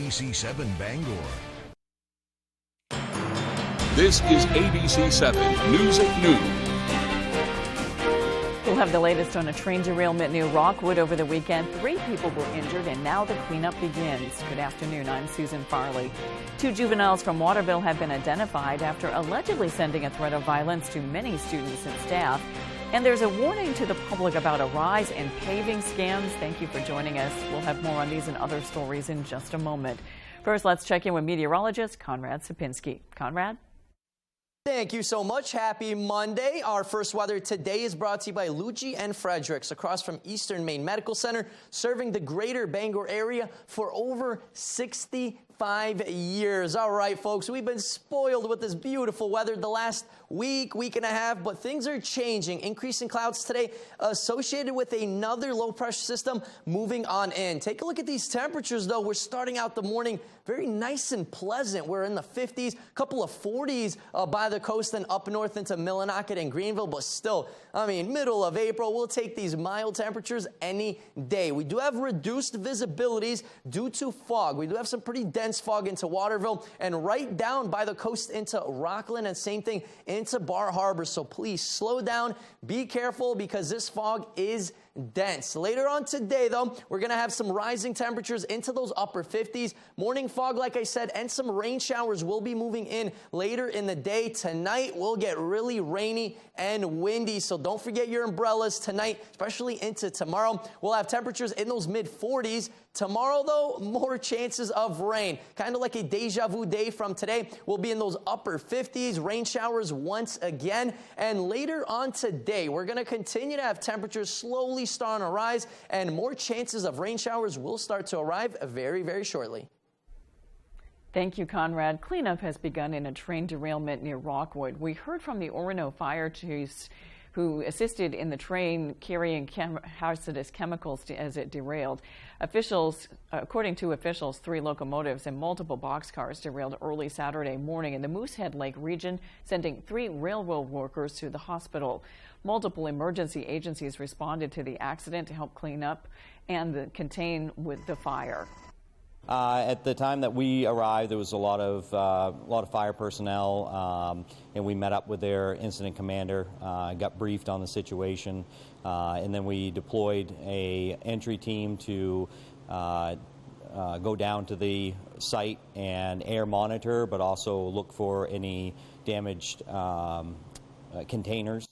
ABC7 Bangor. This is ABC 7 News at Noon. We'll have the latest on a train derailment near Rockwood over the weekend. 3 people were injured, and now the cleanup begins. Good afternoon, I'm Susan Farley. 2 juveniles from Waterville have been identified after allegedly sending a threat of violence to many students and staff. And there's a warning to the public about a rise in paving scams. Thank you for joining us. We'll have more on these and other stories in just a moment. First, let's check in with meteorologist Conrad Sapinski. Conrad? Thank you so much. Happy Monday. Our first weather today is brought to you by Lucci and Fredericks across from Eastern Maine Medical Center, serving the greater Bangor area for over 65 years. All right, folks, we've been spoiled with this beautiful weather the last week and a half, but things are changing. Increasing clouds today associated with another low pressure system moving on in. Take a look at these temperatures, though. We're starting out the morning very nice and pleasant. We're in the 50s, a couple of 40s by the coast and up north into Millinocket and Greenville, but still, I mean, middle of April, we'll take these mild temperatures any day. We do have reduced visibilities due to fog. We do have some pretty dense fog into Waterville and right down by the coast into Rockland, and same thing into Bar Harbor. So please slow down, be careful, because this fog is dense. Later on today, though, we're going to have some rising temperatures into those upper 50s. Morning fog, like I said, and some rain showers will be moving in later in the day. Tonight will get really rainy and windy, so don't forget your umbrellas tonight, especially into tomorrow. We'll have temperatures in those mid-40s. Tomorrow, though, more chances of rain. Kind of like a deja vu day from today. We'll be in those upper 50s, rain showers once again. And later on today, we're going to continue to have temperatures slowly starting to rise, and more chances of rain showers will start to arrive very, very shortly. Thank you, Conrad. Cleanup has begun in a train derailment near Rockwood. We heard from the Orono fire chiefs who assisted in the train carrying hazardous chemicals as it derailed. According to officials, 3 locomotives and multiple boxcars derailed early Saturday morning in the Moosehead Lake region, sending 3 railroad workers to the hospital. Multiple emergency agencies responded to the accident to help clean up and contain with the fire. At the time that we arrived, there was a lot of fire personnel, and we met up with their incident commander, got briefed on the situation, and then we deployed a entry team to go down to the site and air monitor, but also look for any damaged containers.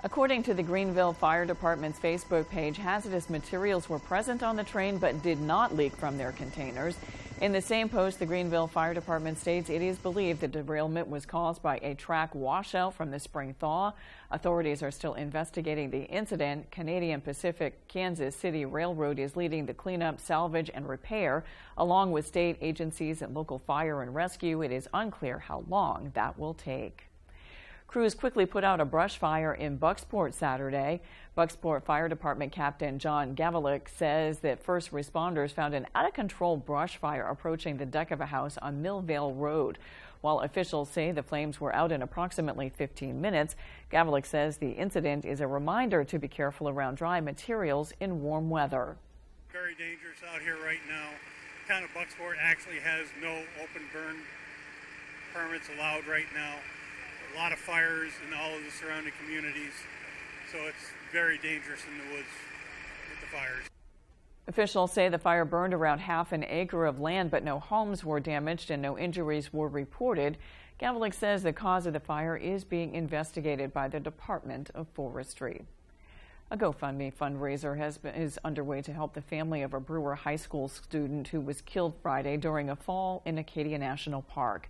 According to the Greenville Fire Department's Facebook page, hazardous materials were present on the train but did not leak from their containers. In the same post, the Greenville Fire Department states it is believed the derailment was caused by a track washout from the spring thaw. Authorities are still investigating the incident. Canadian Pacific Kansas City Railroad is leading the cleanup, salvage, and repair, along with state agencies and local fire and rescue. It is unclear how long that will take. Crews quickly put out a brush fire in Bucksport Saturday. Bucksport Fire Department Captain John Gavalik says that first responders found an out-of-control brush fire approaching the deck of a house on Millvale Road. While officials say the flames were out in approximately 15 minutes, Gavalik says the incident is a reminder to be careful around dry materials in warm weather. Very dangerous out here right now. Town of Bucksport actually has no open burn permits allowed right now. A lot of fires in all of the surrounding communities, so it's very dangerous in the woods with the fires. Officials say the fire burned around half an acre of land, but no homes were damaged and no injuries were reported. Gavalik says the cause of the fire is being investigated by the Department of Forestry. A GoFundMe fundraiser is underway to help the family of a Brewer High School student who was killed Friday during a fall in Acadia National Park.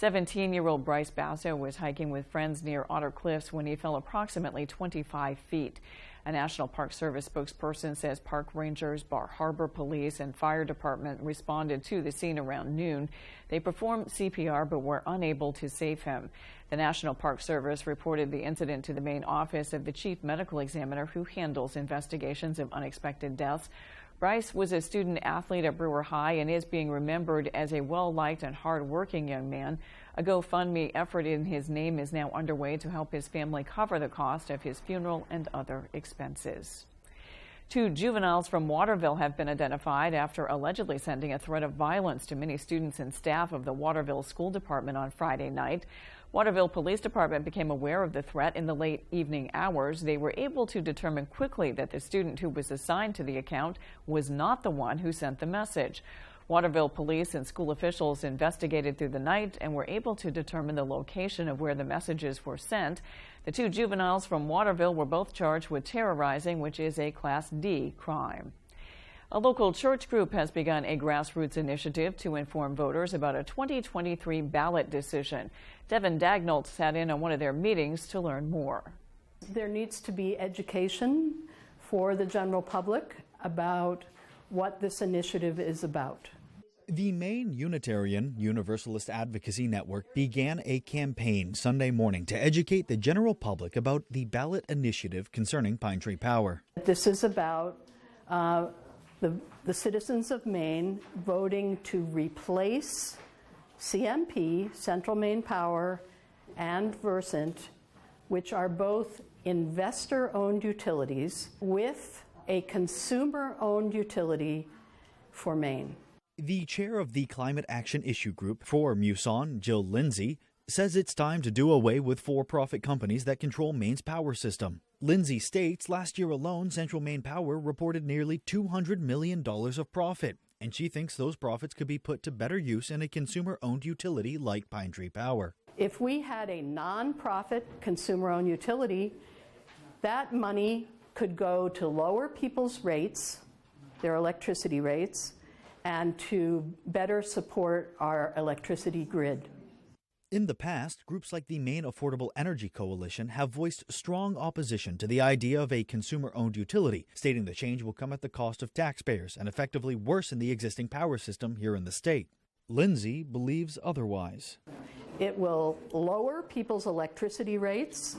17-year-old Bryce Basso was hiking with friends near Otter Cliffs when he fell approximately 25 feet. A National Park Service spokesperson says park rangers, Bar Harbor Police, and Fire Department responded to the scene around noon. They performed CPR but were unable to save him. The National Park Service reported the incident to the main office of the Chief Medical Examiner, who handles investigations of unexpected deaths. Bryce was a student athlete at Brewer High and is being remembered as a well-liked and hard-working young man. A GoFundMe effort in his name is now underway to help his family cover the cost of his funeral and other expenses. 2 juveniles from Waterville have been identified after allegedly sending a threat of violence to many students and staff of the Waterville School Department on Friday night. Waterville Police Department became aware of the threat in the late evening hours. They were able to determine quickly that the student who was assigned to the account was not the one who sent the message. Waterville police and school officials investigated through the night and were able to determine the location of where the messages were sent. The 2 juveniles from Waterville were both charged with terrorizing, which is a Class D crime. A local church group has begun a grassroots initiative to inform voters about a 2023 ballot decision. Devin Dagnall sat in on one of their meetings to learn more. There needs to be education for the general public about what this initiative is about. The Maine Unitarian Universalist Advocacy Network began a campaign Sunday morning to educate the general public about the ballot initiative concerning Pine Tree Power. This is about the citizens of Maine voting to replace CMP, Central Maine Power, and Versant, which are both investor-owned utilities, with a consumer-owned utility for Maine. The chair of the Climate Action Issue Group for Muson, Jill Lindsay, says it's time to do away with for-profit companies that control Maine's power system. Lindsay states last year alone, Central Maine Power reported nearly $200 million of profit, and she thinks those profits could be put to better use in a consumer-owned utility like Pine Tree Power. If we had a non-profit consumer-owned utility, that money could go to lower people's rates, their electricity rates, and to better support our electricity grid. In the past, groups like the Maine Affordable Energy Coalition have voiced strong opposition to the idea of a consumer-owned utility, stating the change will come at the cost of taxpayers and effectively worsen the existing power system here in the state. Lindsay believes otherwise. It will lower people's electricity rates.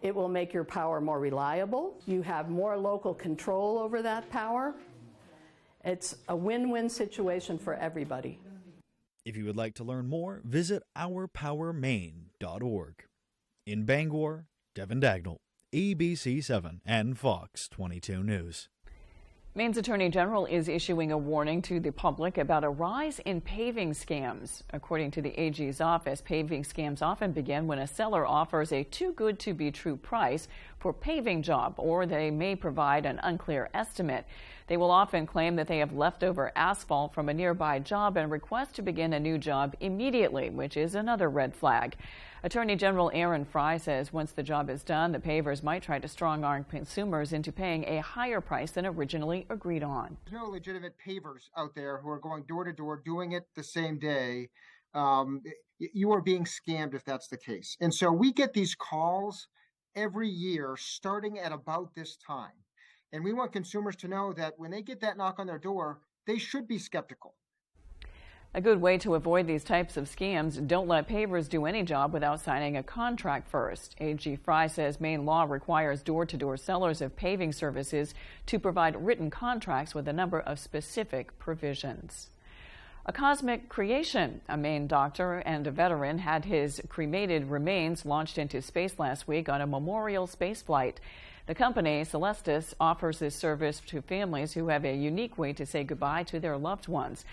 It will make your power more reliable. You have more local control over that power. It's a win-win situation for everybody. If you would like to learn more, visit ourpowermaine.org. In Bangor, Devin Dagnall, ABC 7 and Fox 22 News. Maine's Attorney General is issuing a warning to the public about a rise in paving scams. According to the AG's office, paving scams often begin when a seller offers a too-good-to-be-true price for a paving job, or they may provide an unclear estimate. They will often claim that they have leftover asphalt from a nearby job and request to begin a new job immediately, which is another red flag. Attorney General Aaron Fry says once the job is done, the pavers might try to strong-arm consumers into paying a higher price than originally agreed on. There's no legitimate pavers out there who are going door to door, doing it the same day. You are being scammed if that's the case. And so we get these calls every year starting at about this time. And we want consumers to know that when they get that knock on their door, they should be skeptical. A good way to avoid these types of scams: don't let pavers do any job without signing a contract first. AG Fry says Maine law requires door-to-door sellers of paving services to provide written contracts with a number of specific provisions. A cosmic creation. A Maine doctor and a veteran had his cremated remains launched into space last week on a memorial space flight. The company, Celestis, offers this service to families who have a unique way to say goodbye to their loved ones.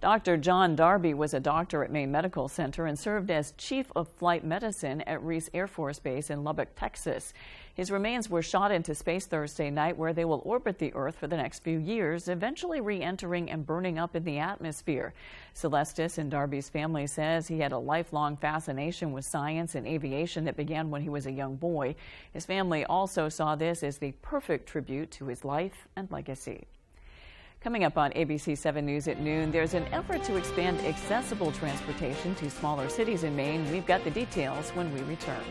Dr. John Darby was a doctor at Maine Medical Center and served as chief of flight medicine at Reese Air Force Base in Lubbock, Texas. His remains were shot into space Thursday night, where they will orbit the Earth for the next few years, eventually re-entering and burning up in the atmosphere. Celestis and Darby's family says he had a lifelong fascination with science and aviation that began when he was a young boy. His family also saw this as the perfect tribute to his life and legacy. Coming up on ABC 7 News at noon, there's an effort to expand accessible transportation to smaller cities in Maine. We've got the details when we return.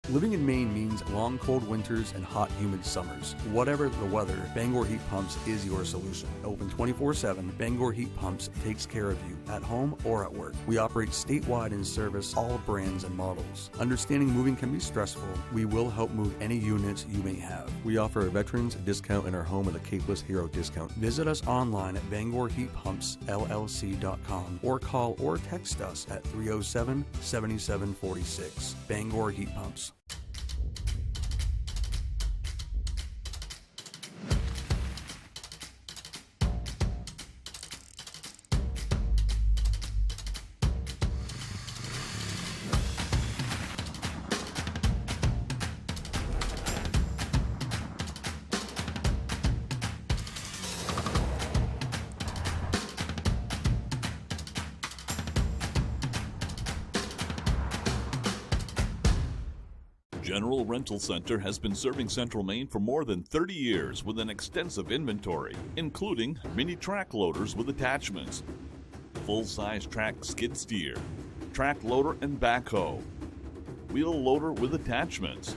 Living in Maine means long, cold winters and hot, humid summers. Whatever the weather, Bangor Heat Pumps is your solution. Open 24/7, Bangor Heat Pumps takes care of you at home or at work. We operate statewide and service all brands and models. Understanding moving can be stressful. We will help move any units you may have. We offer a veterans discount in our home with a Capeless Hero discount. Visit us online at BangorHeatPumpsLLC.com or call or text us at 307-7746. Bangor Heat Pumps. General Rental Center has been serving Central Maine for more than 30 years with an extensive inventory, including mini track loaders with attachments, full-size track skid steer, track loader and backhoe, wheel loader with attachments,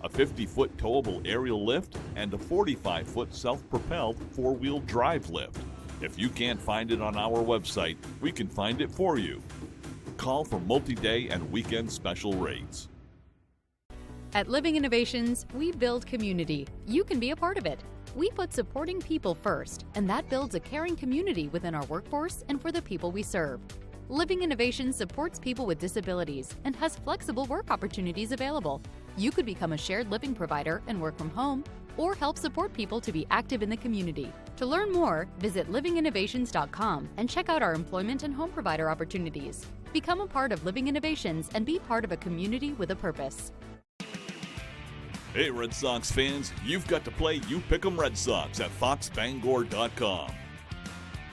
a 50-foot towable aerial lift, and a 45-foot self-propelled four-wheel drive lift. If you can't find it on our website, we can find it for you. Call for multi-day and weekend special rates. At Living Innovations, we build community. You can be a part of it. We put supporting people first, and that builds a caring community within our workforce and for the people we serve. Living Innovations supports people with disabilities and has flexible work opportunities available. You could become a shared living provider and work from home, or help support people to be active in the community. To learn more, visit livinginnovations.com and check out our employment and home provider opportunities. Become a part of Living Innovations and be part of a community with a purpose. Hey Red Sox fans, you've got to play You Pick 'em Red Sox at foxbangor.com.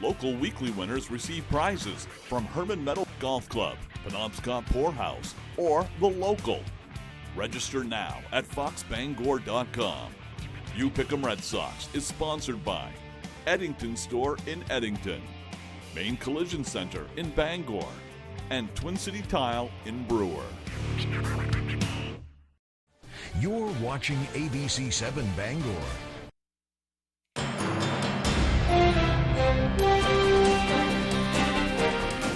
Local weekly winners receive prizes from Herman Meadow Golf Club, Penobscot Poorhouse, or The Local. Register now at foxbangor.com. You Pick 'em Red Sox is sponsored by Eddington Store in Eddington, Maine Collision Center in Bangor, and Twin City Tile in Brewer. You're watching ABC 7 Bangor.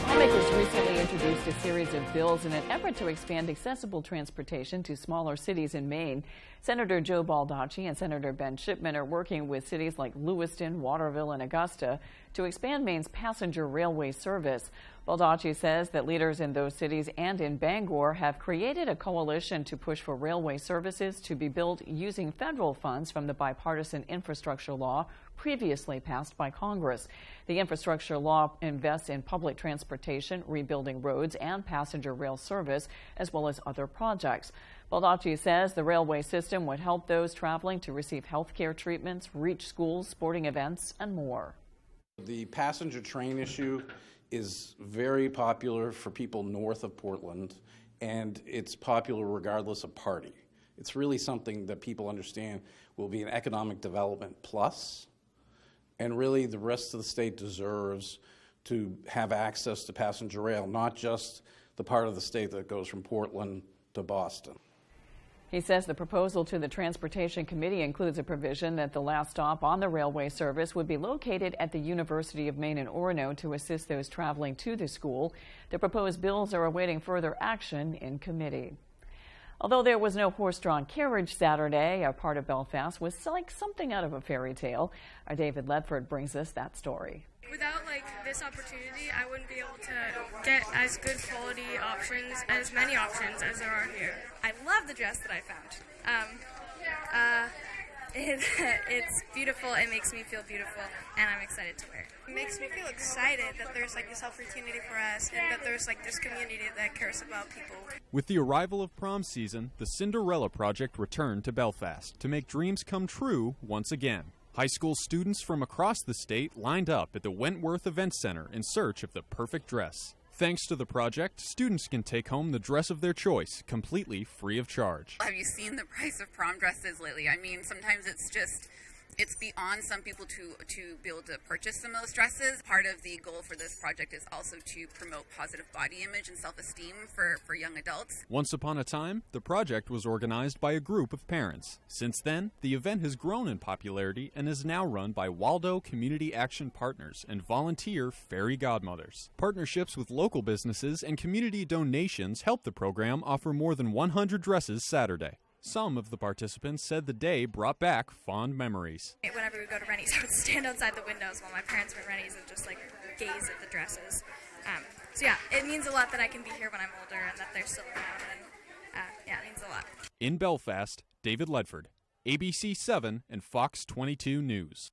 Lawmakers recently introduced a series of bills in an effort to expand accessible transportation to smaller cities in Maine. Senator Joe Baldacci and Senator Ben Shipman are working with cities like Lewiston, Waterville, and Augusta to expand Maine's passenger railway service. Baldacci says that leaders in those cities and in Bangor have created a coalition to push for railway services to be built using federal funds from the bipartisan infrastructure law previously passed by Congress. The infrastructure law invests in public transportation, rebuilding roads, and passenger rail service, as well as other projects. Baldacci says the railway system would help those traveling to receive health care treatments, reach schools, sporting events, and more. The passenger train issue is very popular for people north of Portland, and it's popular regardless of party. It's really something that people understand will be an economic development plus, and really the rest of the state deserves to have access to passenger rail, not just the part of the state that goes from Portland to Boston. He says the proposal to the Transportation Committee includes a provision that the last stop on the railway service would be located at the University of Maine in Orono to assist those traveling to the school. The proposed bills are awaiting further action in committee. Although there was no horse-drawn carriage Saturday, a part of Belfast was like something out of a fairy tale. Our David Ledford brings us that story. Without this opportunity, I wouldn't be able to get as good quality options, as many options as there are here. I love the dress that I found. It's beautiful. It makes me feel beautiful, and I'm excited to wear it. It makes me feel excited that there's this opportunity for us, and that there's this community that cares about people. With the arrival of prom season, the Cinderella Project returned to Belfast to make dreams come true once again. High school students from across the state lined up at the Wentworth Event Center in search of the perfect dress. Thanks to the project, students can take home the dress of their choice, completely free of charge. Have you seen the price of prom dresses lately? I mean, sometimes it's beyond some people to be able to purchase some of those dresses. Part of the goal for this project is also to promote positive body image and self-esteem for young adults. Once upon a time, the project was organized by a group of parents. Since then, the event has grown in popularity and is now run by Waldo Community Action Partners and volunteer fairy godmothers. Partnerships with local businesses and community donations help the program offer more than 100 dresses Saturday. Some of the participants said the day brought back fond memories. Whenever we go to Rennie's, I would stand outside the windows while my parents were at Rennie's and just gaze at the dresses. So yeah, it means a lot that I can be here when I'm older and that they're still around, and yeah, it means a lot. In Belfast, David Ledford, ABC 7 and Fox 22 News.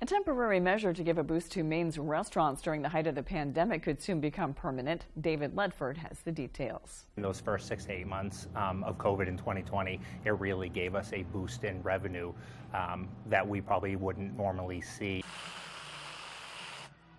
A temporary measure to give a boost to Maine's restaurants during the height of the pandemic could soon become permanent. David Ledford has the details. In those first 6 to 8 months of COVID in 2020, it really gave us a boost in revenue that we probably wouldn't normally see.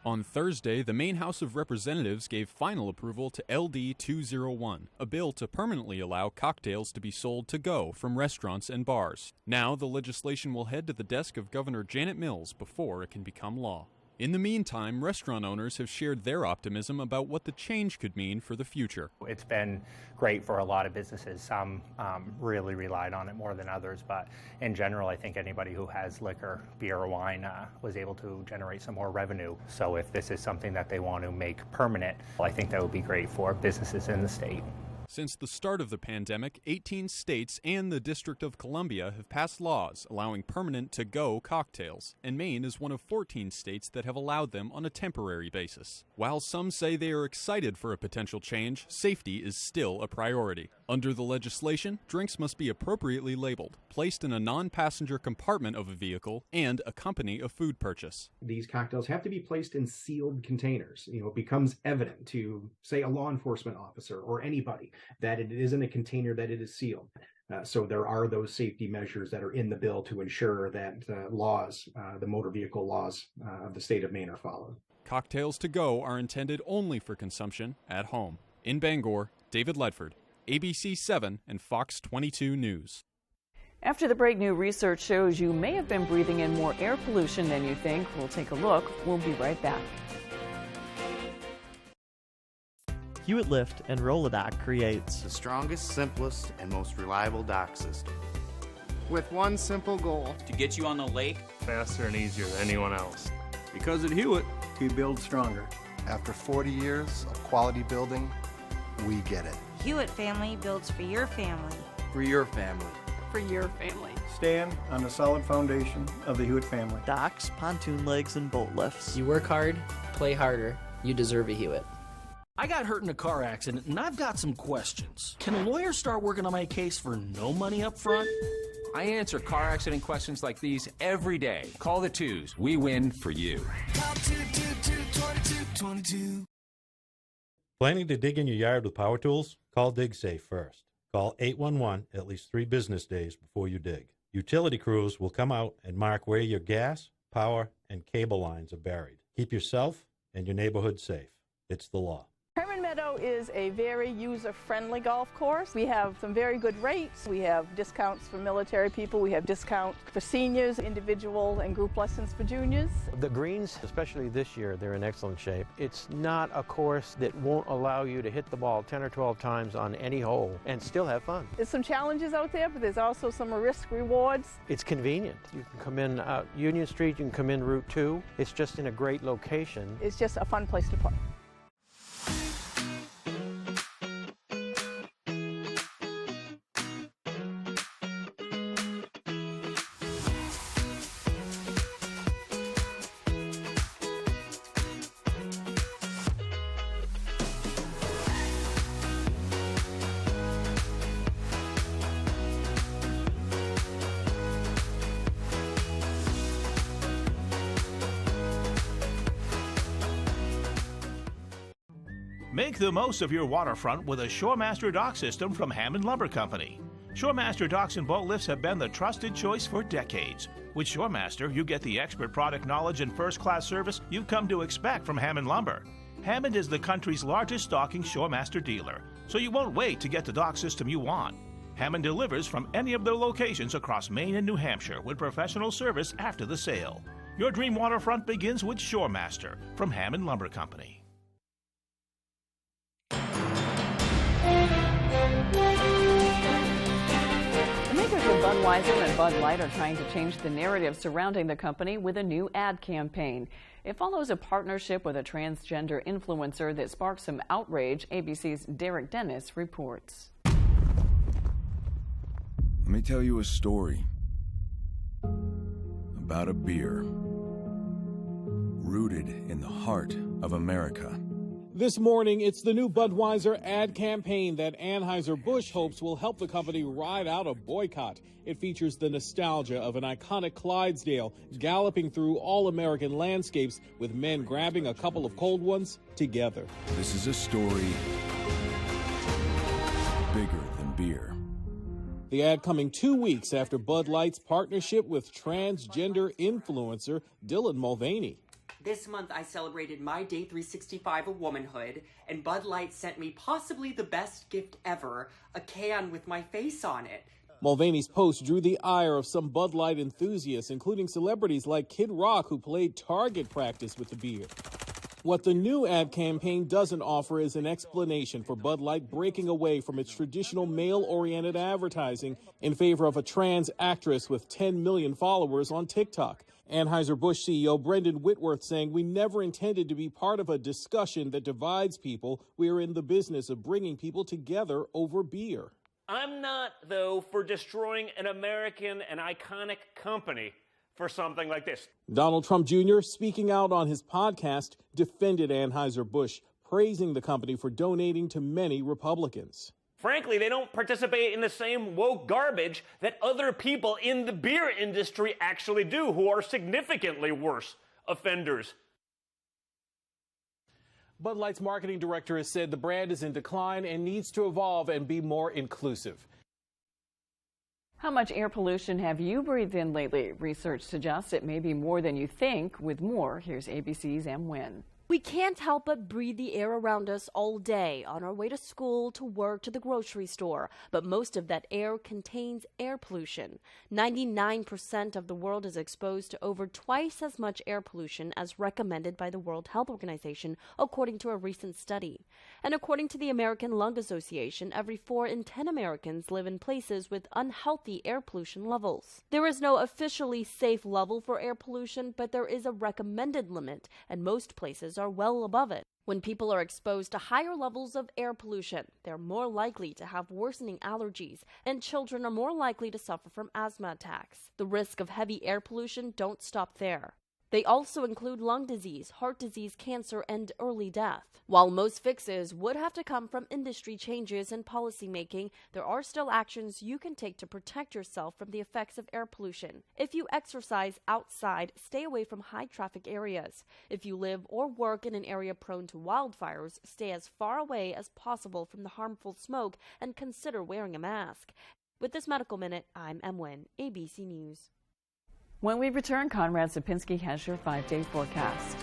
On Thursday, the Maine House of Representatives gave final approval to LD 201, a bill to permanently allow cocktails to be sold to go from restaurants and bars. Now, the legislation will head to the desk of Governor Janet Mills before it can become law. In the meantime, restaurant owners have shared their optimism about what the change could mean for the future. It's been great for a lot of businesses. Some really relied on it more than others, but in general, I think anybody who has liquor, beer or wine was able to generate some more revenue. So if this is something that they want to make permanent, I think that would be great for businesses in the state. Since the start of the pandemic, 18 states and the District of Columbia have passed laws allowing permanent to-go cocktails, and Maine is one of 14 states that have allowed them on a temporary basis. While some say they are excited for a potential change, safety is still a priority. Under the legislation, drinks must be appropriately labeled, placed in a non-passenger compartment of a vehicle, and accompany a food purchase. These cocktails have to be placed in sealed containers. It becomes evident to, say, a law enforcement officer or anybody that it is in a container, that it is sealed. So there are those safety measures that are in the bill to ensure that the motor vehicle laws of the state of Maine are followed. Cocktails to go are intended only for consumption at home. In Bangor, David Ledford, ABC 7 and Fox 22 News. After the break, new research shows you may have been breathing in more air pollution than you think. We'll take a look. We'll be right back. Hewitt Lift and Rolodoc creates the strongest, simplest, and most reliable dock system. With one simple goal: to get you on the lake faster and easier than anyone else. Because at Hewitt, we build stronger. After 40 years of quality building, we get it. Hewitt family builds for your family. For your family. For your family. Stand on the solid foundation of the Hewitt family. Docks, pontoon legs, and boat lifts. You work hard, play harder. You deserve a Hewitt. I got hurt in a car accident, and I've got some questions. Can a lawyer start working on my case for no money up front? I answer car accident questions like these every day. Call the twos. We win for you. Call 222-2222. Planning to dig in your yard with power tools? Call DigSafe first. Call 811 at least 3 business days before you dig. Utility crews will come out and mark where your gas, power, and cable lines are buried. Keep yourself and your neighborhood safe. It's the law. Herman Meadow is a very user-friendly golf course. We have some very good rates. We have discounts for military people. We have discounts for seniors, individual and group lessons for juniors. The greens, especially this year, they're in excellent shape. It's not a course that won't allow you to hit the ball 10 or 12 times on any hole and still have fun. There's some challenges out there, but there's also some risk rewards. It's convenient. You can come in out Union Street, you can come in Route 2. It's just in a great location. It's just a fun place to play. Make the most of your waterfront with a Shoremaster dock system from Hammond Lumber Company. Shoremaster docks and boat lifts have been the trusted choice for decades. With Shoremaster, you get the expert product knowledge and first-class service you've come to expect from Hammond Lumber. Hammond is the country's largest stocking Shoremaster dealer, so you won't wait to get the dock system you want. Hammond delivers from any of their locations across Maine and New Hampshire with professional service after the sale. Your dream waterfront begins with Shoremaster from Hammond Lumber Company. The makers of Budweiser and Bud Light are trying to change the narrative surrounding the company with a new ad campaign. It follows a partnership with a transgender influencer that sparked some outrage. ABC's Derek Dennis reports. Let me tell you a story about a beer rooted in the heart of America. This morning, it's the new Budweiser ad campaign that Anheuser-Busch hopes will help the company ride out a boycott. It features the nostalgia of an iconic Clydesdale galloping through all-American landscapes with men grabbing a couple of cold ones together. This is a story bigger than beer. The ad coming 2 weeks after Bud Light's partnership with transgender influencer Dylan Mulvaney. This month I celebrated my day 365 of womanhood, and Bud Light sent me possibly the best gift ever, a can with my face on it. Mulvaney's post drew the ire of some Bud Light enthusiasts, including celebrities like Kid Rock, who played target practice with the beer. What the new ad campaign doesn't offer is an explanation for Bud Light breaking away from its traditional male-oriented advertising in favor of a trans actress with 10 million followers on TikTok. Anheuser-Busch CEO Brendan Whitworth saying, "We never intended to be part of a discussion that divides people. We are in the business of bringing people together over beer." I'm not, though, for destroying an American and iconic company for something like this. Donald Trump Jr., speaking out on his podcast, defended Anheuser-Busch, praising the company for donating to many Republicans. Frankly, they don't participate in the same woke garbage that other people in the beer industry actually do, who are significantly worse offenders. Bud Light's marketing director has said the brand is in decline and needs to evolve and be more inclusive. How much air pollution have you breathed in lately? Research suggests it may be more than you think. With more, here's ABC's M. Nguyen. We can't help but breathe the air around us all day, on our way to school, to work, to the grocery store. But most of that air contains air pollution. 99% of the world is exposed to over twice as much air pollution as recommended by the World Health Organization, according to a recent study. And according to the American Lung Association, every 4 in 10 Americans live in places with unhealthy air pollution levels. There is no officially safe level for air pollution, but there is a recommended limit, and most places are well above it. When people are exposed to higher levels of air pollution, they're more likely to have worsening allergies, and children are more likely to suffer from asthma attacks. The risk of heavy air pollution don't stop there. They also include lung disease, heart disease, cancer, and early death. While most fixes would have to come from industry changes and policymaking, there are still actions you can take to protect yourself from the effects of air pollution. If you exercise outside, stay away from high-traffic areas. If you live or work in an area prone to wildfires, stay as far away as possible from the harmful smoke and consider wearing a mask. With this Medical Minute, I'm M. Nguyen, ABC News. When we return, Conrad Sapinski has your 5-day forecast.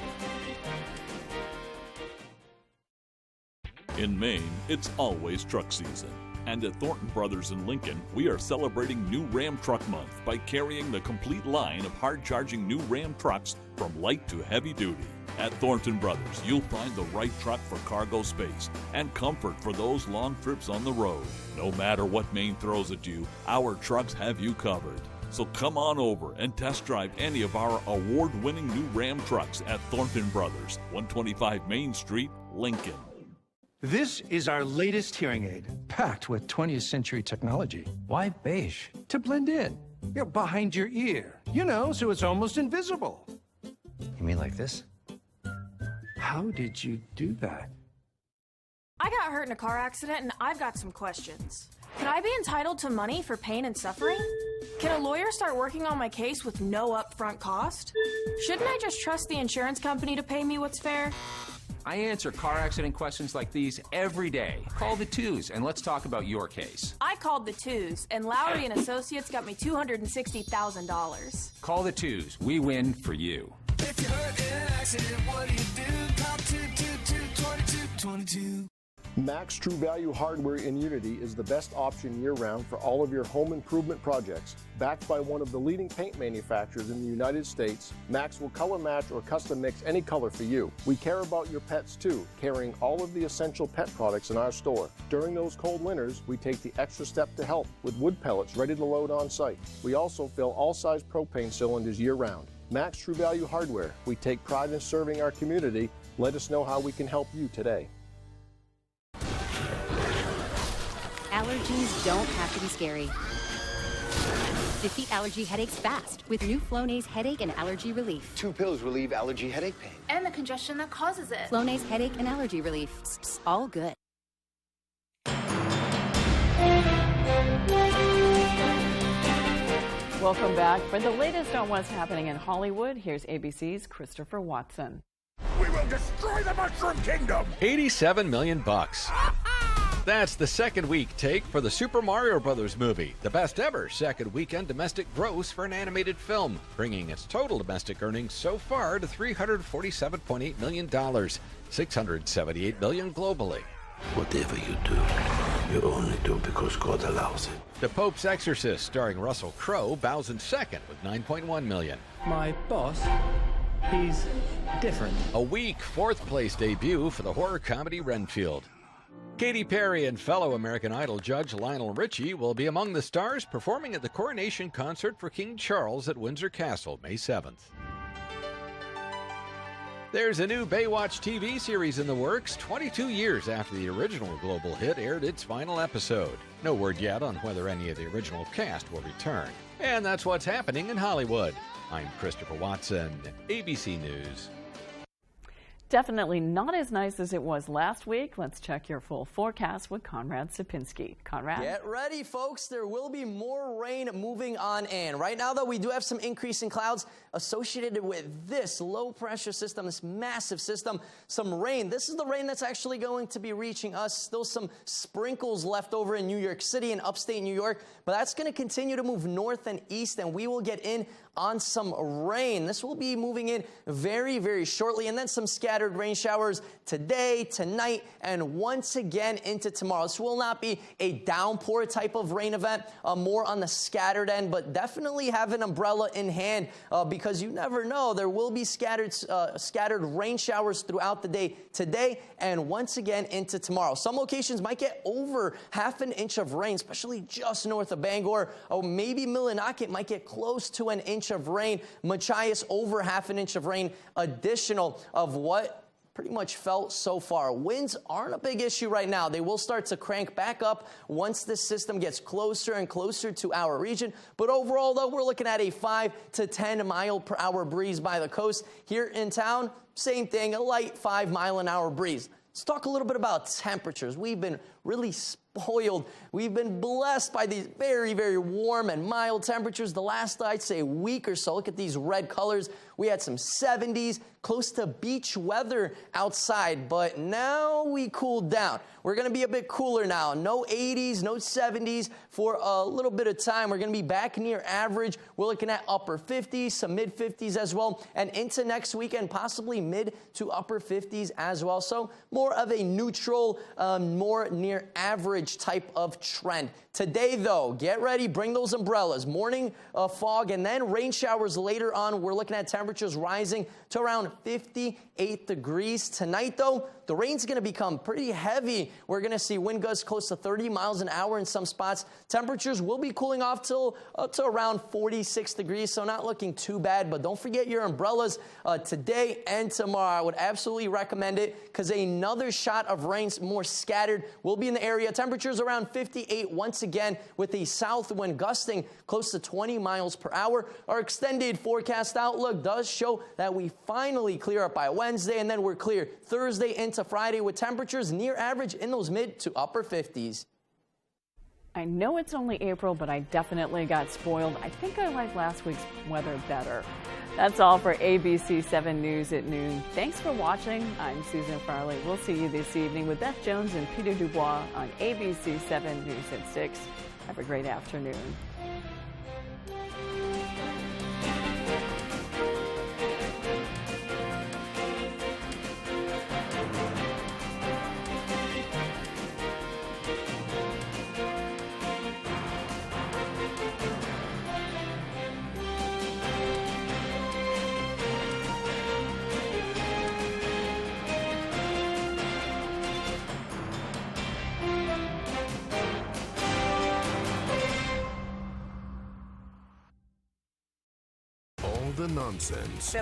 In Maine, it's always truck season. And at Thornton Brothers in Lincoln, we are celebrating New Ram Truck Month by carrying the complete line of hard-charging new Ram trucks from light to heavy duty. At Thornton Brothers, you'll find the right truck for cargo space and comfort for those long trips on the road. No matter what Maine throws at you, our trucks have you covered. So come on over and test drive any of our award-winning new Ram trucks at Thornton Brothers, 125 Main Street, Lincoln. This is our latest hearing aid, packed with 20th century technology. Why beige? To blend in. You're behind your ear. So it's almost invisible. You mean like this? How did you do that? I got hurt in a car accident and I've got some questions. Could I be entitled to money for pain and suffering? Can a lawyer start working on my case with no upfront cost? Shouldn't I just trust the insurance company to pay me what's fair? I answer car accident questions like these every day. Call the twos and let's talk about your case. I called the twos, and Lowry and Associates got me $260,000. Call the twos. We win for you. If you're hurt in an accident, what do? Call 222-2222. Max True Value Hardware in Unity is the best option year-round for all of your home improvement projects. Backed by one of the leading paint manufacturers in the United States, Max will color match or custom mix any color for you. We care about your pets too, carrying all of the essential pet products in our store. During those cold winters, we take the extra step to help with wood pellets ready to load on site. We also fill all size propane cylinders year-round. Max True Value Hardware. We take pride in serving our community. Let us know how we can help you today. Allergies don't have to be scary. Defeat allergy headaches fast with new Flonase Headache and Allergy Relief. 2 pills relieve allergy headache pain. And the congestion that causes it. Flonase Headache and Allergy Relief. Psst, psst, all good. Welcome back. For the latest on what's happening in Hollywood, here's ABC's Christopher Watson. We will destroy the Mushroom Kingdom! $87 million. That's the second week take for the Super Mario Bros. Movie, the best ever second weekend domestic gross for an animated film, bringing its total domestic earnings so far to $347.8 million, $678 million globally. Whatever you do, you only do because God allows it. The Pope's Exorcist, starring Russell Crowe, bows in second with $9.1 million. My boss, he's different. A weak fourth-place debut for the horror comedy Renfield. Katy Perry and fellow American Idol judge Lionel Richie will be among the stars performing at the coronation concert for King Charles at Windsor Castle, May 7th. There's a new Baywatch TV series in the works, 22 years after the original global hit aired its final episode. No word yet on whether any of the original cast will return. And that's what's happening in Hollywood. I'm Christopher Watson, ABC News. Definitely not as nice as it was last week. Let's check your full forecast with Conrad Sapinski. Conrad? Get ready, folks. There will be more rain moving on in. Right now, though, we do have some increase in clouds associated with this low-pressure system, this massive system. Some rain. This is the rain that's actually going to be reaching us. Still some sprinkles left over in New York City and upstate New York, but that's going to continue to move north and east, and we will get in on some rain. This will be moving in very, very shortly, and then some scattered rain showers today, tonight, and once again into tomorrow. This will not be a downpour type of rain event, more on the scattered end, but definitely have an umbrella in hand because you never know. There will be scattered rain showers throughout the day today and once again into tomorrow. Some locations might get over half an inch of rain, especially just north of Bangor. Oh, maybe Millinocket might get close to an inch of rain. Machias over half an inch of rain additional of what pretty much felt so far. Winds aren't a big issue right now. They will start to crank back up once this system gets closer and closer to our region. But overall, though, we're looking at a 5 to 10 mile per hour breeze by the coast. Here in town, same thing, a light 5 mile an hour breeze. Let's talk a little bit about temperatures. We've been really spoiled. We've been blessed by these very, very warm and mild temperatures the last, I'd say, week or so. Look at these red colors. We had some 70s, close to beach weather outside, but now we cooled down. We're going to be a bit cooler now. No 80s, no 70s for a little bit of time. We're going to be back near average. We're looking at upper 50s, some mid 50s as well, and into next weekend, possibly mid to upper 50s as well. So more of a neutral, more near average type of trend. Today, though, get ready, bring those umbrellas. Morning fog and then rain showers later on. We're looking at temperatures rising to around 58 degrees. Tonight, though, the rain's going to become pretty heavy. We're going to see wind gusts close to 30 miles an hour in some spots. Temperatures will be cooling off till up to around 46 degrees, so not looking too bad. But don't forget your umbrellas today and tomorrow. I would absolutely recommend it because another shot of rain, more scattered, will be in the area. Temperatures around 58 once again with the south wind gusting close to 20 miles per hour. Our extended forecast outlook does show that we finally clear up by Wednesday, and then we're clear Thursday into Friday with temperatures near average in those mid to upper 50s. I know it's only April, but I definitely got spoiled. I think I like last week's weather better. That's all for ABC 7 News at noon. Thanks for watching. I'm Susan Farley. We'll see you this evening with Beth Jones and Peter Dubois on ABC 7 News at 6. Have a great afternoon. The nonsense.